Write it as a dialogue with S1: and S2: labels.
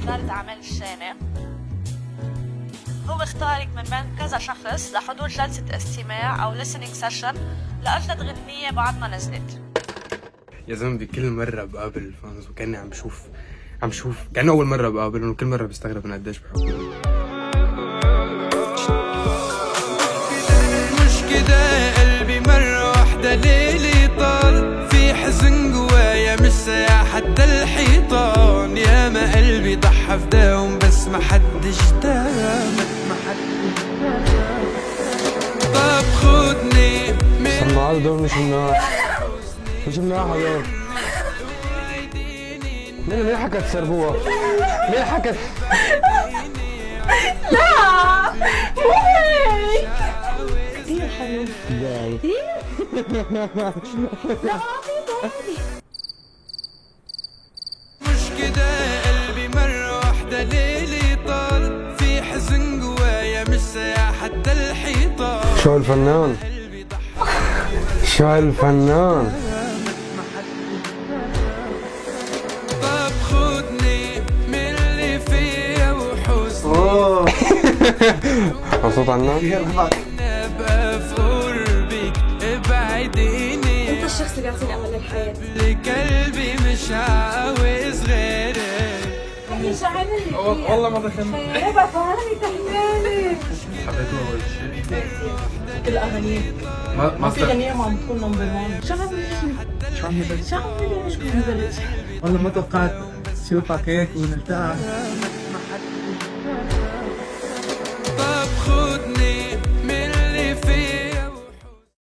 S1: إدارة أعمال الشامة. هو اختارك من بين كذا شخص لحضور جلسة استماع أو listening session لأجل غنية بعد ما نزلت.
S2: يا زلمة كل مرة بقابل الفانز وكأني عم شوف كأنه أول مرة بقابلهم، وكل مرة بستغرب من قديش بحبهم.
S3: مش كده قلبي مرة واحدة ليلي طال، في حزن جوايا مش سايع حتى الحيطان. يا ما قلبي ضحى فداهم بس ما حدش دام. طب خدني من
S2: السماعات دول مش مناح هدول. مين حكت سربوها؟ مين حكت؟
S1: لا مو هيك كثير حلو كثير. لا
S3: مش كده قلبي مرة واحدة ليلي طال، في حزن جوايا مش سايع حتى الحيطان.
S2: شو الفنان؟ شو الفنان؟
S3: طب خدني من اللي فيا وحزني.
S2: مبسوط عنك؟
S3: ابقى في قربك ابعديني.
S1: انت الشخص اللي بيعطيني امل للحياه.
S3: لقلبي مش عاوز غيرك.
S1: مش عامل
S2: والله ما بفهم.
S1: ربع فهمني تحلالي.
S2: حبيته أول شيء.
S1: كل اغانيه
S2: ما
S1: في اغنيه ما عم تكون نمبر 1. شو عم يبلش؟ والله ما توقعت تشوفك هيك ونرتاح.